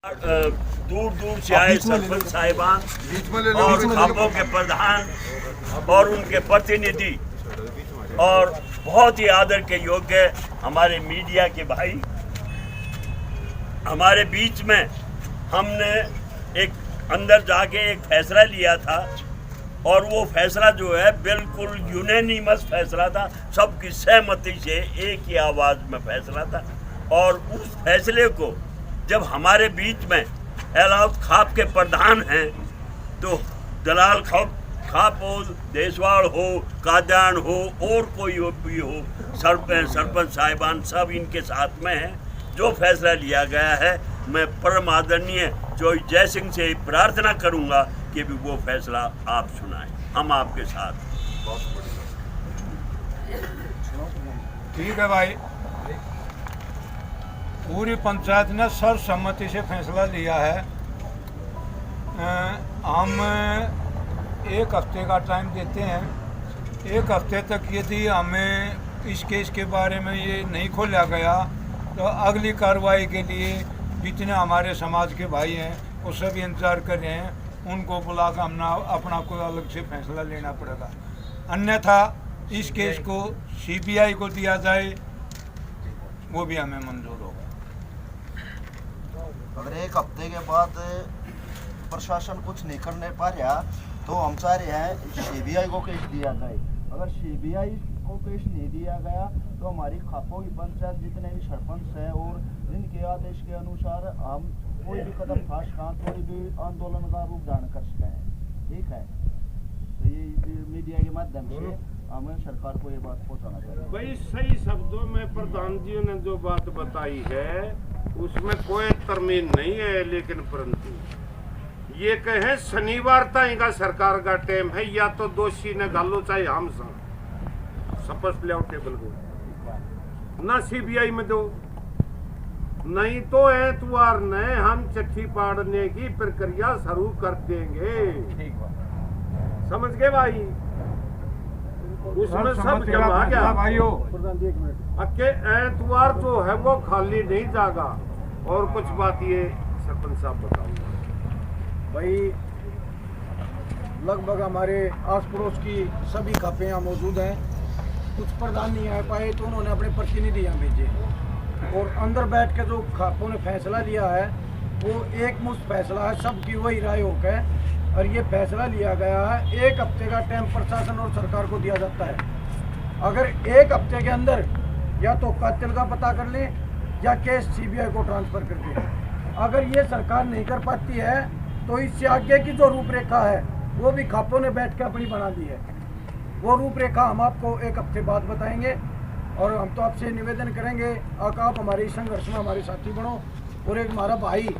दूर दूर से आए सरपंच साहिबान और खापों के प्रधान और उनके प्रतिनिधि और बहुत ही आदर के योग्य हमारे मीडिया के भाई हमारे बीच में, हमने एक अंदर जाके एक फैसला लिया था और वो फैसला जो है बिल्कुल यूनैनिमस फैसला था, सबकी सहमति से एक ही आवाज़ में फैसला था। और उस फैसले को जब हमारे बीच में एलाउट खाप के प्रधान हैं तो दलाल खाप हो, देसवाड़ हो, कादियान हो और कोई भी हो, सरपंच साहिबान सब इनके साथ में हैं। जो फैसला लिया गया है मैं परम आदरणीय चौधरी जय सिंह से प्रार्थना करूंगा कि भी वो फैसला आप सुनाएं, हम आपके साथ। ठीक है भाई, पूरी पंचायत ने सर्वसम्मति से फैसला लिया है। हम एक हफ्ते का टाइम देते हैं। एक हफ्ते तक यदि हमें इस केस के बारे में ये नहीं खोला गया तो अगली कार्रवाई के लिए जितने हमारे समाज के भाई हैं वो सभी इंतज़ार कर रहे हैं, उनको बुलाकर हमने अपना कोई अलग से फैसला लेना पड़ेगा। अन्यथा इस केस को सीबीआई को दिया जाए वो भी हमें मंजूर होगा। अगर एक हफ्ते के बाद प्रशासन कुछ नहीं करने पा रहा तो हम चाह रहे हैं सीबीआई को केस दिया जाए। अगर सीबीआई को केस नहीं दिया गया तो हमारी खापों की पंचायत जितने भी सरपंच हैं और इनके आदेश के अनुसार हम कोई भी कदम कोई भी आंदोलन का रूप धारण कर सकते हैं। ठीक है, तो ये मीडिया के माध्यम से हमें सरकार को ये बात पहुंचाना चाहिए। भाई सही शब्दों में प्रधान जी ने जो बात बताई है उसमें कोई तरमीन नहीं है, लेकिन परंतु ये कहे शनिवार तक का सरकार का टाइम है, या तो दोषी ने गालो चाहे हम स्पष्ट ले टेबल को ना सीबीआई में दो, नहीं तो एतवार ने हम चिट्ठी पाड़ने की प्रक्रिया शुरू कर देंगे। समझ गए भाई? उसमें सब जमा गया भाइयों। अके एतवार जो है वो खाली नहीं जागा। और कुछ बात ये सरपंच साहब बताओ भाई। लगभग हमारे आस पड़ोस की सभी खापें यहाँ मौजूद हैं। कुछ प्रधान नहीं आ पाए तो उन्होंने अपने प्रतिनिधि यहाँ भेजे और अंदर बैठ के जो खापों ने फैसला लिया है वो एक मुश्त फैसला है, सबकी वही राय होकर और ये फैसला लिया गया है। एक हफ्ते का टाइम प्रशासन और सरकार को दिया जाता है। अगर एक हफ्ते के अंदर या तो कातिल का पता कर लें या केस सीबीआई को ट्रांसफर कर दें। अगर ये सरकार नहीं कर पाती है तो इससे आगे की जो रूपरेखा है वो भी खापों ने बैठ के अपनी बना दी है। वो रूपरेखा हम आपको एक हफ्ते बाद बताएंगे और हम तो आपसे निवेदन करेंगे आप हमारे इस संघर्ष में हमारे साथी बनो। और एक हमारा भाई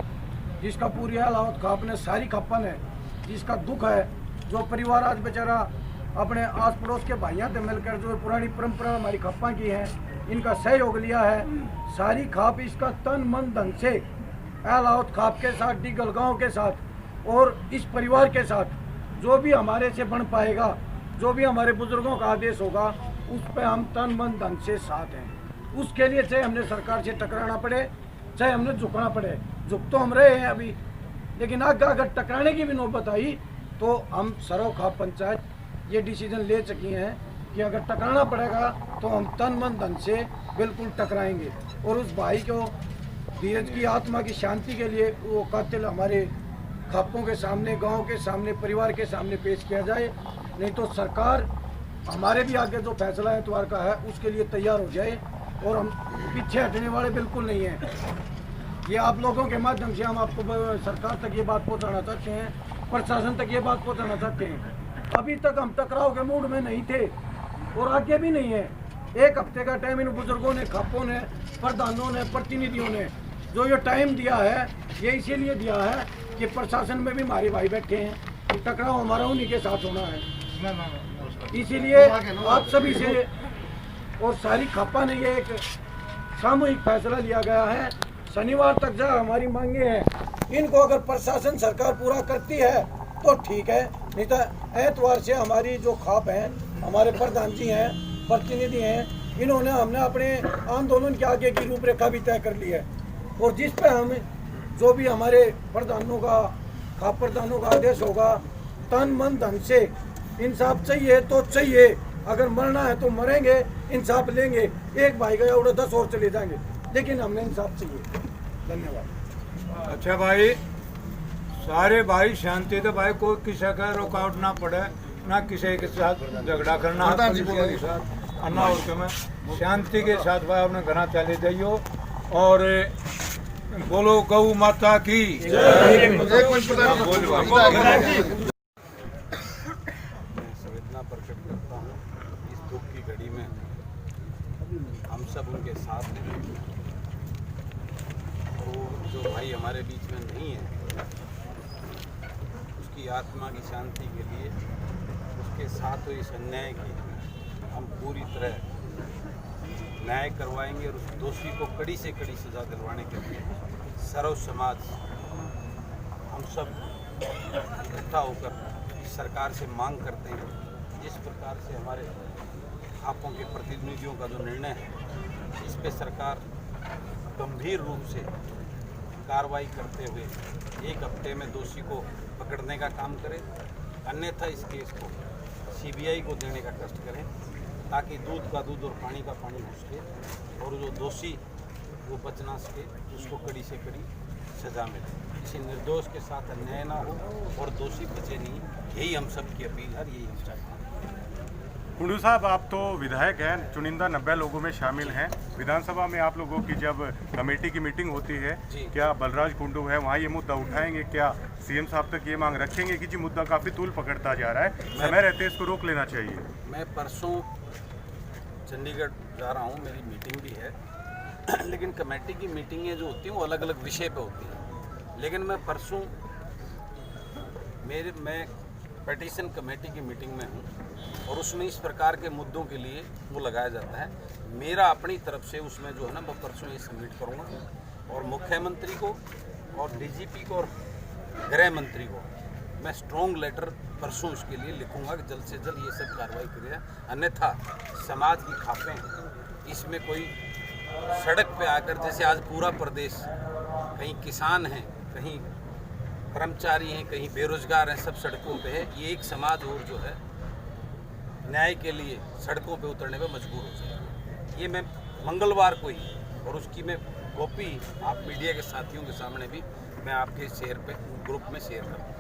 जिसका पूरी अलावत खाप ने सारी खापन है, जिसका दुख है, जो परिवार आज बेचारा अपने आस पड़ोस के भाइयों से मिलकर जो पुरानी परंपरा हमारी खापा की है इनका सहयोग लिया है। सारी खाप इसका तन मन धन से अलावत खाप के साथ, डीगल गाँव के साथ और इस परिवार के साथ जो भी हमारे से बन पाएगा, जो भी हमारे बुजुर्गों का आदेश होगा उस पर हम तन मन धन से साथ हैं। उसके लिए चाहे हमने सरकार से टकराना पड़े, चाहे हमने झुकना पड़े, झुक तो हम रहे हैं अभी, लेकिन आगे अगर टकराने की भी नौबत आई तो हम सरव खाप पंचायत ये डिसीजन ले चुकी हैं कि अगर टकराना पड़ेगा तो हम तन मन धन से बिल्कुल टकराएंगे। और उस भाई को धीरज की आत्मा की शांति के लिए वो कातिल हमारे खापों के सामने, गांव के सामने, परिवार के सामने पेश किया जाए। नहीं तो सरकार हमारे भी आगे जो फैसला एतवार का है उसके लिए तैयार हो जाए और हम पीछे हटने वाले बिल्कुल नहीं हैं। ये आप लोगों के माध्यम से हम आपको सरकार तक ये बात पहुंचाना चाहते हैं, प्रशासन तक ये बात पहुंचाना चाहते हैं। अभी तक हम टकराव के मूड में नहीं थे और आगे भी नहीं है। एक हफ्ते का टाइम इन बुजुर्गों ने, खापों ने, प्रधानों ने, प्रतिनिधियों ने जो ये टाइम दिया है ये इसीलिए दिया है कि प्रशासन में भी हमारे भाई बैठे हैं, टकराव हमारा उन्हीं के साथ होना है। इसीलिए आप सभी से और सारी खापा ने ये एक सामूहिक फैसला लिया गया है। शनिवार तक जहाँ हमारी मांगे हैं इनको अगर प्रशासन सरकार पूरा करती है तो ठीक है, नहीं तो एतवार से हमारी जो खाप हैं, हमारे प्रधान जी हैं, प्रतिनिधि हैं, हमने अपने आंदोलन के आगे की रूपरेखा भी तय कर ली है और जिस पे हम जो भी हमारे प्रधानों का खाप प्रधानों का आदेश होगा, तन मन धन से इंसाफ चाहिए तो चाहिए, अगर मरना है तो मरेंगे, इंसाफ लेंगे। एक भाई गया उड़े 10 और चले जाएंगे, लेकिन हमने इंसाफ चाहिए। धन्यवाद। अच्छा भाई, सारे भाई शांति तो भाई, कोई किसी का रुकावट ना पड़े, ना किसी के साथ झगड़ा करना किसी के साथ अन्ना और के में शांति के साथ भाई अपने घर चले जाइयो। और बोलो गौ माता की संवेदना प्रकट करता हूँ। इस दुख की घड़ी में हम सब उनके साथ हैं। और जो भाई हमारे बीच में नहीं है, उसकी आत्मा की शांति के लिए, उसके साथ हुए इस अन्याय की हम पूरी तरह न्याय करवाएंगे और उस दोषी को कड़ी से कड़ी सजा दिलवाने के लिए सर्व समाज हम सब इकट्ठा होकर सरकार से मांग करते हैं, जिस प्रकार से हमारे खापों के प्रतिनिधियों का जो निर्णय है, इस पे सरकार गंभीर रूप से कार्रवाई करते हुए 1 हफ्ते में दोषी को पकड़ने का काम करे, अन्यथा इस केस को सीबीआई को देने का कष्ट करें, ताकि दूध का दूध और पानी का पानी हो सके और जो दोषी वो बच ना सके, उसको कड़ी से कड़ी सजा मिले। किसी निर्दोष के साथ अन्याय ना हो और दोषी बचे नहीं, यही हम सब की अपील है, यही हम चाहते हैं। कुंडू साहब, आप तो विधायक हैं, चुनिंदा 90 लोगों में शामिल हैं। विधानसभा में आप लोगों की जब कमेटी की मीटिंग होती है, क्या बलराज कुंडू है वहाँ ये मुद्दा उठाएंगे? क्या सीएम साहब तक ये मांग रखेंगे कि जी मुद्दा काफ़ी तूल पकड़ता जा रहा है, समय रहते इसको रोक लेना चाहिए? मैं परसों चंडीगढ़ जा रहा हूँ, मेरी मीटिंग भी है, लेकिन कमेटी की मीटिंगें जो होती हैं वो अलग अलग विषय पे होती हैं। लेकिन मैं परसों मैं पेटिशन कमेटी की मीटिंग में हूँ और उसमें इस प्रकार के मुद्दों के लिए वो लगाया जाता है। मेरा अपनी तरफ से उसमें जो है ना, मैं परसों ये सबमिट करूँगा और मुख्यमंत्री को और डीजीपी को और गृह मंत्री को मैं स्ट्रॉन्ग लेटर परसों इसके लिए लिखूंगा कि जल्द से जल्द ये सब कार्रवाई करें, अन्यथा समाज की खापें इसमें कोई सड़क पे आकर, जैसे आज पूरा प्रदेश, कहीं किसान हैं, कहीं कर्मचारी हैं, कहीं बेरोजगार हैं, सब सड़कों पे है, ये एक समाज और जो है न्याय के लिए सड़कों पे उतरने पे मजबूर हो जाए। ये मैं मंगलवार को ही, और उसकी मैं कॉपी आप मीडिया के साथियों के सामने भी मैं आपके शेयर पे ग्रुप में शेयर करूँगा।